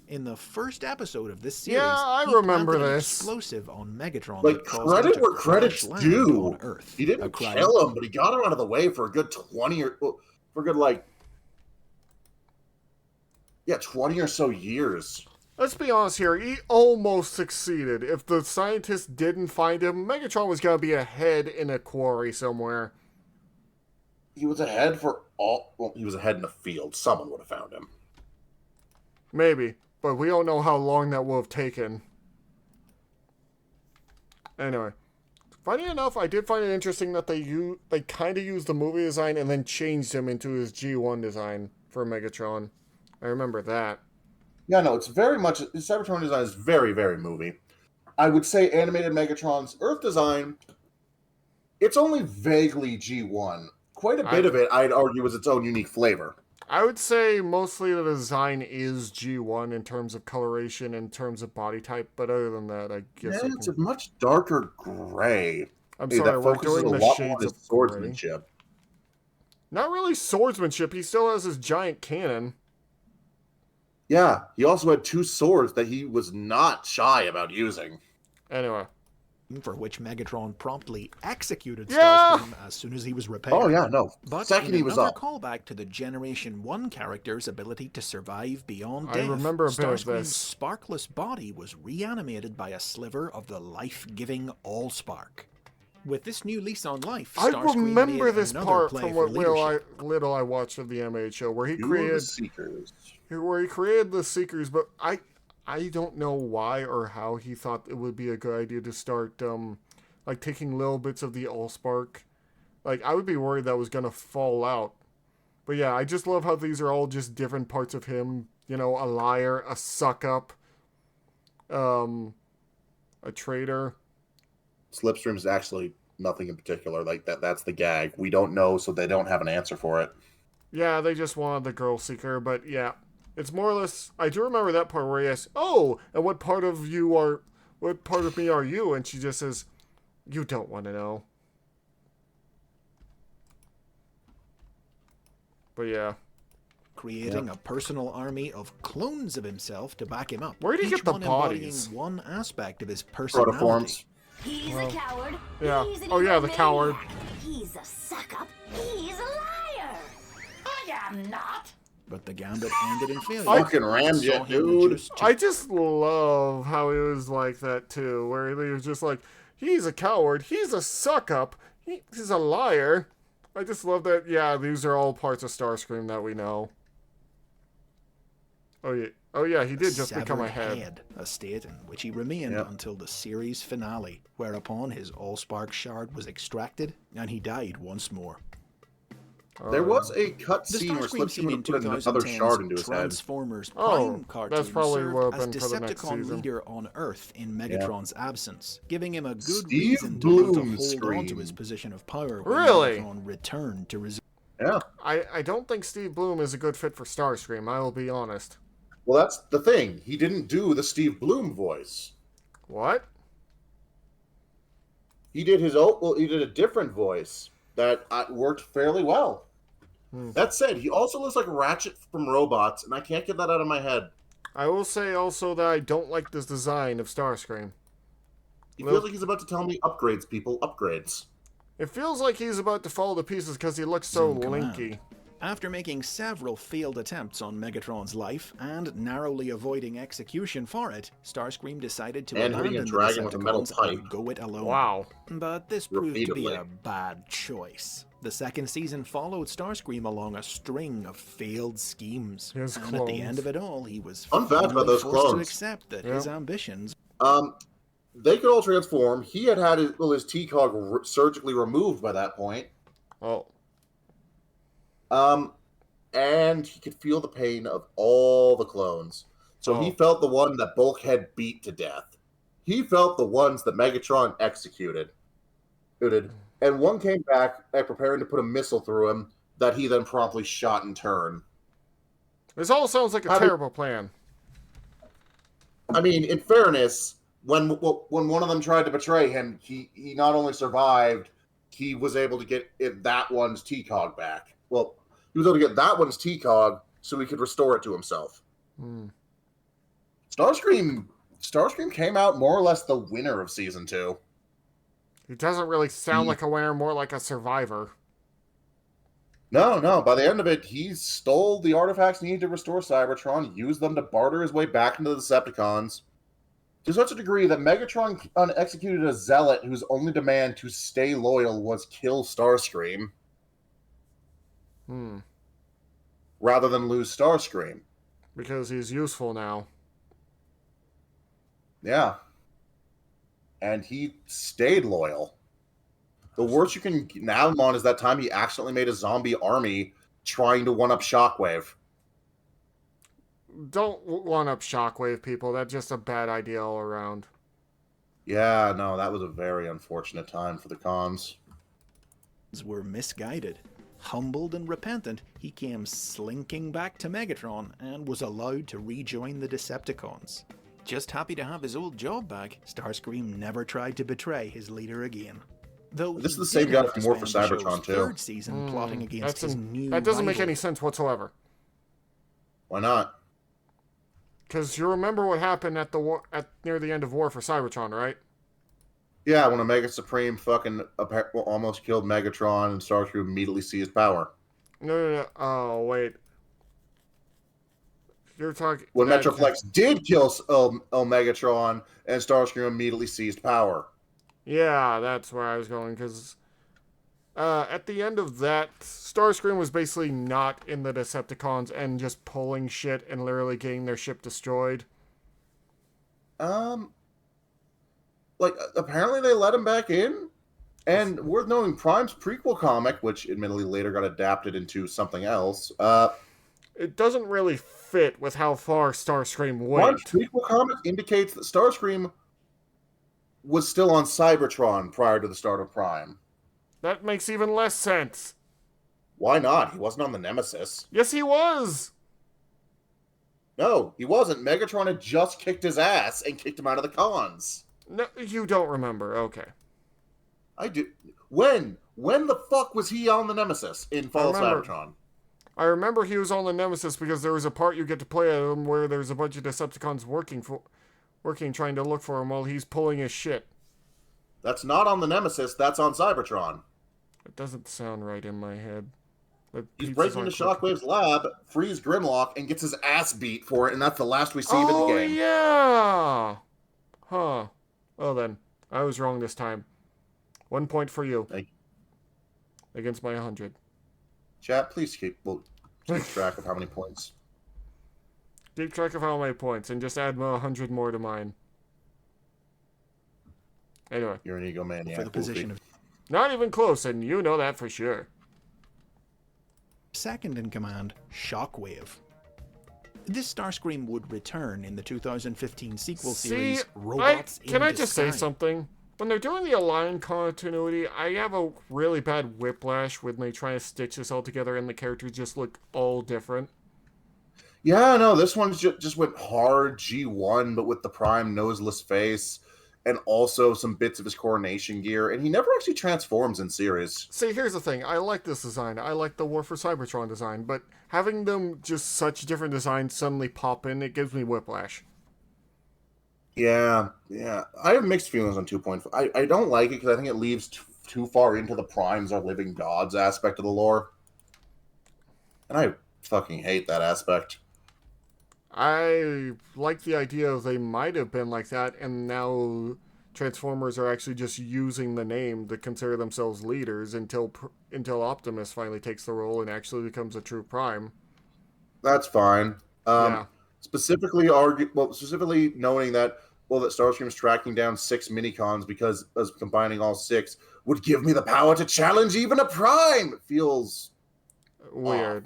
In the first episode of this series, Yeah, I he remember planted an this. explosive on Megatron Like, that caused him credit to where credit's crash land due. on Earth. He A didn't crime- kill him, but he got him out of the way for a good 20 or so years. Let's be honest here, he almost succeeded. If the scientists didn't find him, Megatron was going to be ahead in a quarry somewhere. He was ahead he was ahead in the field. Someone would have found him. Maybe, but we don't know how long that will have taken. Anyway, funny enough, I did find it interesting that they kind of used the movie design and then changed him into his G1 design for Megatron. I remember that. Yeah, no, it's very much... His Cybertron design is very, very movie. I would say animated Megatron's Earth design, it's only vaguely G1. Quite a bit of it, I'd argue, is its own unique flavor. I would say mostly the design is G1 in terms of coloration, in terms of body type, but other than that, I guess... Yeah, it's a much darker gray. I'm sorry, that we're focuses doing a the lot more shades on his of swordsmanship. Not really swordsmanship, he still has his giant cannon. Yeah, he also had 2 swords that he was not shy about using. Anyway. For which Megatron promptly executed Yeah! Starscream as soon as he was repaired. Oh, yeah, no. But Second in he was another up. callback to the Generation 1 character's ability to survive beyond I death, remember a bit of Starscream's this. sparkless body was reanimated by a sliver of the life-giving Allspark. With this new lease on life, I Starscream remember made this another part play from for what leadership. little I watched of the MH show, where he You were created the Seekers. the Seekers, but I don't know why or how he thought it would be a good idea to start like taking little bits of the Allspark. Like, I would be worried that was gonna fall out. But yeah, I just love how these are all just different parts of him. You know, a liar, a suck-up, a traitor. Slipstream is actually nothing in particular. Like, that's the gag. We don't know, so they don't have an answer for it. Yeah, they just wanted the girl seeker, but yeah. It's more or less... I do remember that part where he asks, "Oh, and what part of me are you?" And she just says, "You don't want to know." But yeah. Creating a personal army of clones of himself to back him up. Where did he each get the one embodying bodies? one aspect of his personality. Protoforms. He's a coward. Yeah. He's an Oh, yeah, the egomaniac. coward. He's a suck-up. He's a liar. I am not. But the gambit ended in failure. Fucking ramjet, Saw him dude. reduced to I just love how he was like that, too. Where he was just like, he's a coward, he's a suck-up, he's a liar. I just love that, yeah, these are all parts of Starscream that we know. Oh yeah, he did just become a head. A state in which he remained until the series finale, whereupon his Allspark shard was extracted and he died once more. There was a cut The scene where Starscream scene Slipstream in put another shard into 2010's his head. Transformers Prime Oh, cartoon that's probably served what as happened for the next Decepticon season. leader on Earth in Megatron's absence, giving him a good Steve reason to want to Bloom's hold on to scream. his position of power when Really? Megatron returned to resume. Yeah. I don't think Steve Bloom is a good fit for Starscream, I will be honest. Well, that's the thing. He didn't do the Steve Bloom voice. What? He did he did a different voice that worked fairly well. That said, he also looks like Ratchet from Robots, and I can't get that out of my head. I will say also that I don't like this design of Starscream. He feels like he's about to tell me upgrades, people, upgrades. It feels like he's about to fall to pieces because he looks so in command. linky. After making several failed attempts on Megatron's life and narrowly avoiding execution for it, Starscream decided to And hitting a abandon the dragon with a metal Decepticons pipe. and go it alone. Wow. But this proved to be Repeatedly. a bad choice. The second season followed Starscream along a string of failed schemes. His And at the clones. end of it all, he was Fun fact about finally those forced to clones. accept that Yeah. his ambitions They could all transform. He had his T-Cog surgically removed by that point. Oh. And he could feel the pain of all the clones. So he Oh. felt the one that Bulkhead beat to death. He felt the ones that Megatron executed. And one came back preparing to put a missile through him that he then promptly shot in turn. This all sounds like a terrible plan. I mean, in fairness, when one of them tried to betray him, he not only survived, he was able to get that one's T-Cog back. Well, he was able to get that one's T-Cog so he could restore it to himself. Starscream came out more or less the winner of Season 2. He doesn't really sound like a winner, more like a survivor. No. By the end of it, he stole the artifacts needed to restore Cybertron, used them to barter his way back into the Decepticons, to such a degree that Megatron executed a zealot whose only demand to stay loyal was kill Starscream. Rather than lose Starscream. Because he's useful now. Yeah. And he stayed loyal. The worst you can now him on is that time he accidentally made a zombie army trying to one-up Shockwave. Don't one-up Shockwave, people. That's just a bad idea all around. Yeah, no, that was a very unfortunate time for the cons. were misguided. Humbled and repentant, he came slinking back to Megatron and was allowed to rejoin the Decepticons. Just happy to have his old job back, Starscream never tried to betray his leader again. Though This is he the same did guy have from to War for spend the Cybertron, show's too. third season plotting against his new That doesn't make rival. any sense whatsoever. Why not? Because you remember what happened at the war, near the end of War for Cybertron, right? Yeah, when Omega Supreme fucking almost killed Megatron and Starscream immediately seized power. No. Oh, wait. You're talking... When Metroplex did kill Megatron and Starscream immediately seized power. Yeah, that's where I was going, because... at the end of that, Starscream was basically not in the Decepticons and just pulling shit and literally getting their ship destroyed. Like, apparently they let him back in. And worth noting, Prime's prequel comic, which admittedly later got adapted into something else, It doesn't really fit with how far Starscream Prime's went. prequel comic indicates that Starscream was still on Cybertron prior to the start of Prime. That makes even less sense. Why not? He wasn't on the Nemesis. Yes, he was! No, he wasn't. Megatron had just kicked his ass and kicked him out of the cons. No, you don't remember. Okay. I do. When the fuck was he on the Nemesis in Fall of remember. Cybertron? I remember he was on the Nemesis because there was a part you get to play at him where there's a bunch of Decepticons working trying to look for him while he's pulling his shit. That's not on the Nemesis. That's on Cybertron. It doesn't sound right in my head. The He's pieces breaking aren't into Shockwave's lab, frees Grimlock, and gets his ass beat for it, and that's the last we see of Oh, the game. yeah! Huh. Well then, I was wrong this time. 1 point for you. Thank you. Against my 100. Chat, please keep track of how many points. Keep track of how many points and just add 100 more to mine. Anyway. You're an egomaniac. For the position of Not even close, and you know that for sure. second in command, Shockwave. This Starscream would return in the 2015 sequel series, Robots in Can I just say Disguise. something? When they're doing the Align continuity, I have a really bad whiplash when they try to stitch this all together and the characters just look all different. Yeah, no, this one just went hard G1, but with the Prime noseless face, and also some bits of his coronation gear, and he never actually transforms in series. See, here's the thing. I like this design. I like the War for Cybertron design, but having them just such different designs suddenly pop in, it gives me whiplash. Yeah. I have mixed feelings on 2.5. I don't like it because I think it leaves too far into the Primes are living gods aspect of the lore. And I fucking hate that aspect. I like the idea they might have been like that, and now Transformers are actually just using the name to consider themselves leaders until Optimus finally takes the role and actually becomes a true Prime. That's fine. Yeah. Specifically knowing that that Starscream's tracking down 6 minicons because us combining all 6 would give me the power to challenge even a Prime. It feels weird.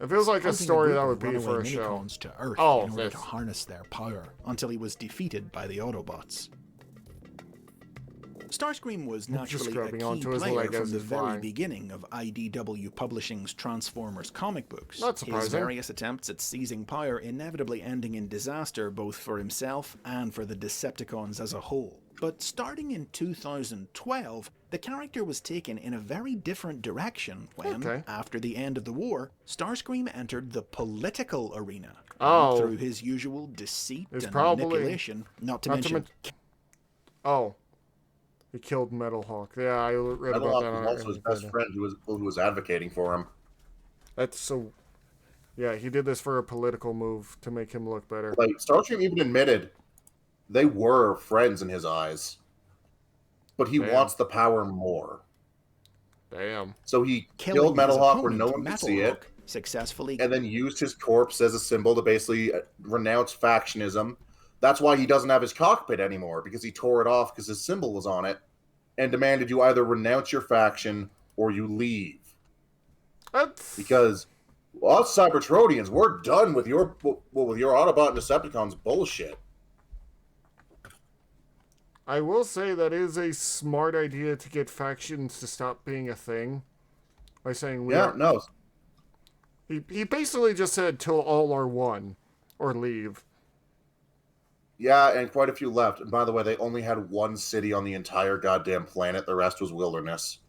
It feels like a story that would be for a show. To Earth in order to harness their power until he was defeated by the Autobots. Starscream was naturally a key player from the very beginning of IDW Publishing's Transformers comic books. Not surprising. His various attempts at seizing power inevitably ending in disaster both for himself and for the Decepticons as a whole. But starting in 2012, the character was taken in a very different direction when, after the end of the war, Starscream entered the political arena. Through his usual deceit and manipulation, not to mention... He killed Metal Hawk. Yeah, I read about that. Metal Hawk was also his best friend who was advocating for him. That's so... Yeah, he did this for a political move to make him look better. Like, Starscream even admitted they were friends in his eyes. But he wants the power more. Damn. So he killed Metal Hawk where no one could see it. Successfully. And then used his corpse as a symbol to basically renounce factionism. That's why he doesn't have his cockpit anymore, because he tore it off because his symbol was on it, and demanded you either renounce your faction or you leave. Because us Cybertronians, we're done with your Autobot and Decepticons bullshit. I will say that is a smart idea to get factions to stop being a thing. By saying no. He basically just said till all are one, or leave. Yeah, and quite a few left. And by the way, they only had one city on the entire goddamn planet. The rest was wilderness.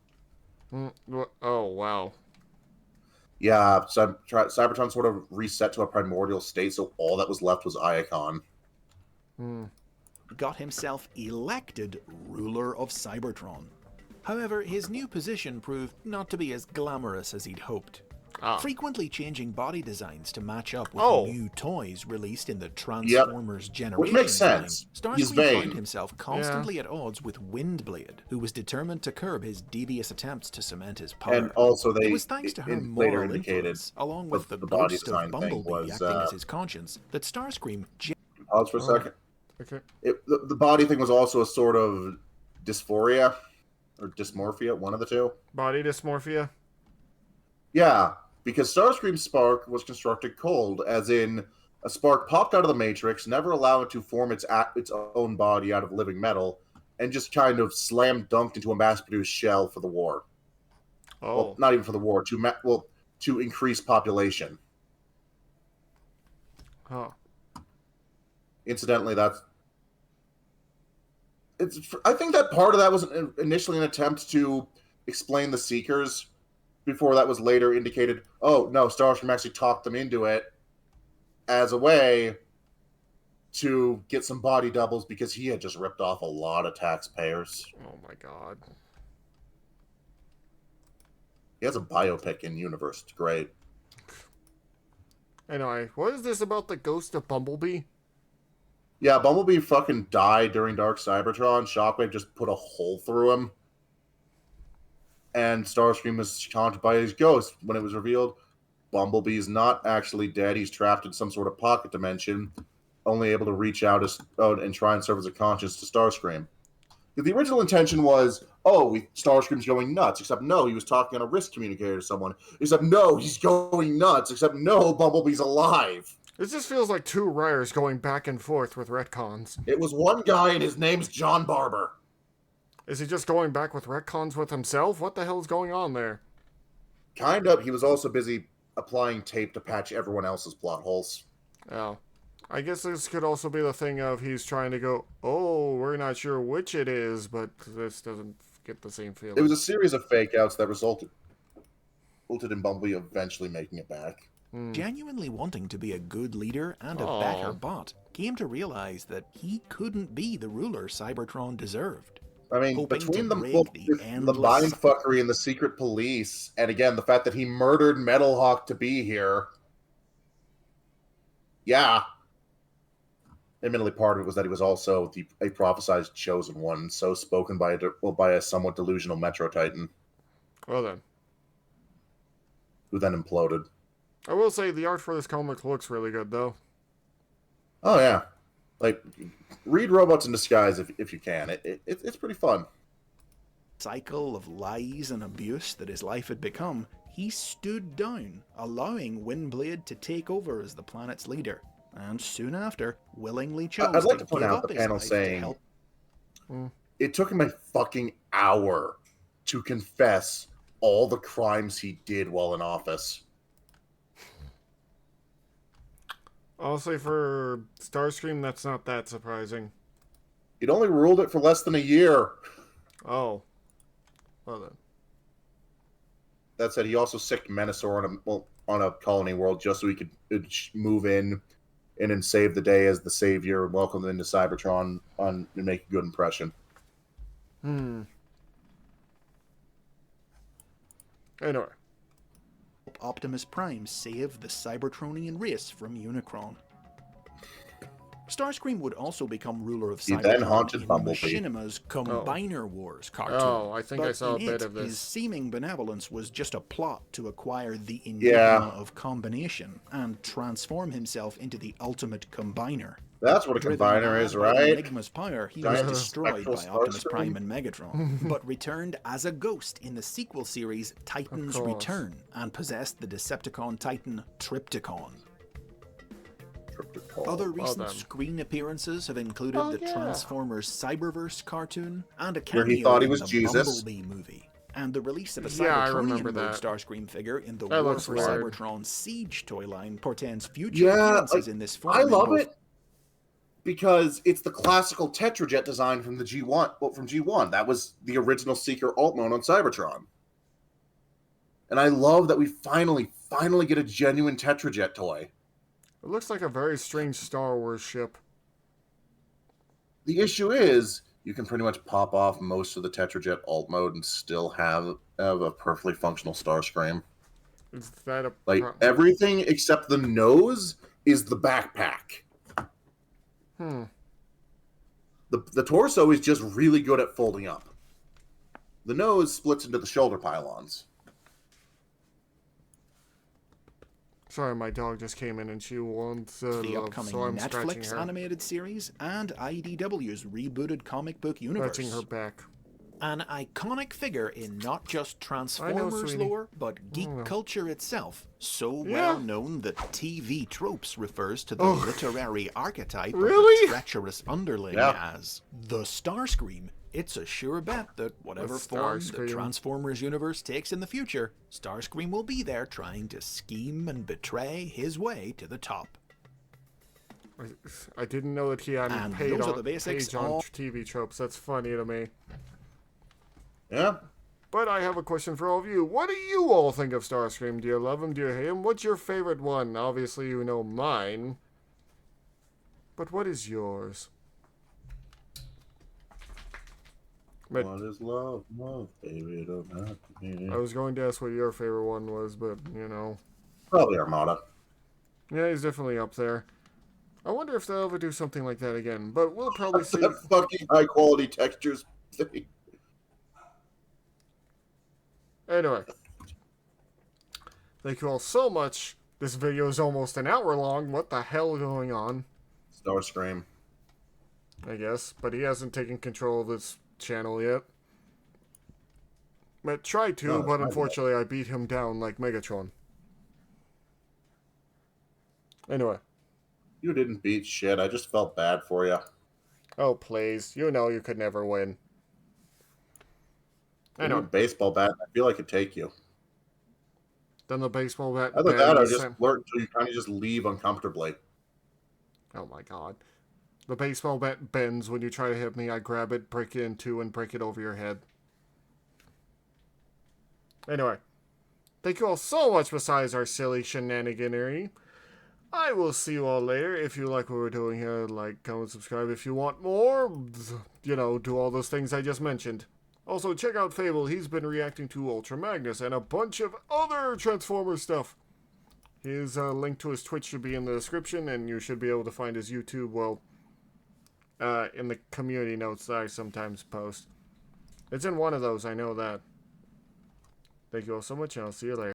Oh, wow. Yeah, Cybertron sort of reset to a primordial state, so all that was left was Iacon. Got himself elected ruler of Cybertron. However, his new position proved not to be as glamorous as he'd hoped. Frequently changing body designs to match up with new toys released in the Transformers generation. Which makes sense. Starscream found himself constantly at odds with Windblade, who was determined to curb his devious attempts to cement his power. And also it was thanks to her moral influence, along with the ghost of Bumblebee acting as his conscience, that Starscream... Pause for a second. Okay. The body thing was also a sort of dysphoria, or dysmorphia, one of the two. Body dysmorphia? Yeah. Because Starscream's spark was constructed cold, as in a spark popped out of the Matrix, never allowed it to form its own body out of living metal, and just kind of slam dunked into a mass-produced shell for the war. Well, not even for the war, to increase population. Incidentally, I think that part of that was initially an attempt to explain the Seekers. Before that was later indicated, oh, no, Starscream actually talked them into it as a way to get some body doubles because he had just ripped off a lot of taxpayers. Oh, my God. He has a biopic in universe. It's great. Anyway, what is this about the ghost of Bumblebee? Yeah, Bumblebee fucking died during Dark Cybertron. Shockwave just put a hole through him. And Starscream was haunted by his ghost. When it was revealed, Bumblebee's not actually dead. He's trapped in some sort of pocket dimension, only able to reach out and try and serve as a conscience to Starscream. The original intention was, Starscream's going nuts, except no, he was talking on a wrist communicator to someone. Except no, he's going nuts, except no, Bumblebee's alive. This just feels like two writers going back and forth with retcons. It was one guy, and his name's John Barber. Is he just going back with retcons with himself? What the hell is going on there? Kind of. He was also busy applying tape to patch everyone else's plot holes. Oh. I guess this could also be the thing of he's trying to go, we're not sure which it is, but this doesn't get the same feeling. It was a series of fake-outs that resulted in Bumblebee eventually making it back. Genuinely wanting to be a good leader and a better bot, came to realize that he couldn't be the ruler Cybertron deserved. I mean, hoping between to break the the endless mind fuckery and the secret police, and again, the fact that he murdered Metalhawk to be here. Yeah. Admittedly, part of it was that he was also a prophesized chosen one, so spoken by a somewhat delusional Metro Titan, Well then. who then imploded. I will say the art for this comic looks really good, though. Oh, yeah. Like, read Robots in Disguise if you can. It's pretty fun. cycle of lies and abuse that his life had become, he stood down, allowing Windblade to take over as the planet's leader, and soon after, willingly chose I'd like to to point give out up the his panel life to saying, help. it took him a fucking hour to confess all the crimes he did while in office. Honestly, for Starscream, that's not that surprising. He'd only ruled it for less than a year. Oh. Well then. That said, he also sicked Menasor on a colony world just so he could move in and save the day as the savior and welcome them into Cybertron and make a good impression. Anyway. Optimus Prime saved the Cybertronian race from Unicron. Starscream would also become ruler of He then Cybertron haunted in Bumblebee. Machinima's Combiner Wars cartoon. Oh, I think I but saw a in bit it, of this. His seeming benevolence was just a plot to acquire the Yeah. enigma of combination and transform himself into the ultimate combiner. That's what a Driven combiner mad is, by right? Enigma's power, he Giant was destroyed by spectral Optimus Starscream? Prime and Megatron, but returned as a ghost in the sequel series Titan's course. Return and possessed the Decepticon Titan Trypticon. Other Well recent done. screen appearances have included the yeah. Transformers Cyberverse cartoon and a Where cameo he thought he in was the Jesus. Bumblebee movie, and the release of a Yeah, I Cybertronian remember mode that. Starscream figure in the That War looks for weird. Cybertron Siege toy line portends future Yeah, appearances like, in this form. I in love both it because it's the classical Tetrajet design from the G1. Well, from G1, that was the original Seeker alt mode on Cybertron. And I love that we finally get a genuine Tetrajet toy. It looks like a very strange Star Wars ship. The issue is, you can pretty much pop off most of the Tetrajet alt mode and still have a perfectly functional Starscream. Is that a Like, everything except the nose is the backpack. The torso is just really good at folding up. The nose splits into the shoulder pylons. Sorry, my dog just came in and she wants the love, upcoming so I'm scratching Netflix her. animated series and IDW's rebooted comic book universe. Scratching her back. An iconic figure in not just I know, Transformers sweetie. lore, but geek culture itself. So Yeah. well known that TV Tropes refers to the Oh. literary archetype Really? of the treacherous underling Yeah. as the Starscream. It's a sure bet that whatever The form the Starscream. Transformers universe takes in the future, Starscream will be there trying to scheme and betray his way to the top. I didn't know that he hadn't And paid those are on, the basics, page on all- TV Tropes. That's funny to me. Yeah. But I have a question for all of you. What do you all think of Starscream? Do you love him? Do you hate him? What's your favorite one? Obviously, you know mine. But what is yours? But What is love? Love, baby, don't have to be. I was going to ask what your favorite one was, but, you know. Probably Armada. Yeah, he's definitely up there. I wonder if they'll ever do something like that again. But we'll probably see. That fucking high quality textures thing. Anyway. Thank you all so much. This video is almost an hour long. What the hell is going on? Starscream. I guess. But he hasn't taken control of this channel yet. But tried to, No, but it's unfortunately I beat him down like Megatron. Anyway. You didn't beat shit. I just felt bad for you. Oh, please. You know you could never win. I Anyway. know. Baseball bat. I feel like it'd take you. Then the baseball bat. Either that or bends just and- flirt until you kind of just leave uncomfortably. Oh my god. The baseball bat bends when you try to hit me. I grab it, break it in two, and break it over your head. Anyway. Thank you all so much besides our silly shenaniganery. I will see you all later. If you like what we're doing here, like, comment, subscribe. If you want more, you know, do all those things I just mentioned. Also, check out Fable. He's been reacting to Ultra Magnus and a bunch of other Transformers stuff. His link to his Twitch should be in the description, and you should be able to find his YouTube, well, in the community notes that I sometimes post. It's in one of those, I know that. Thank you all so much, and I'll see you later.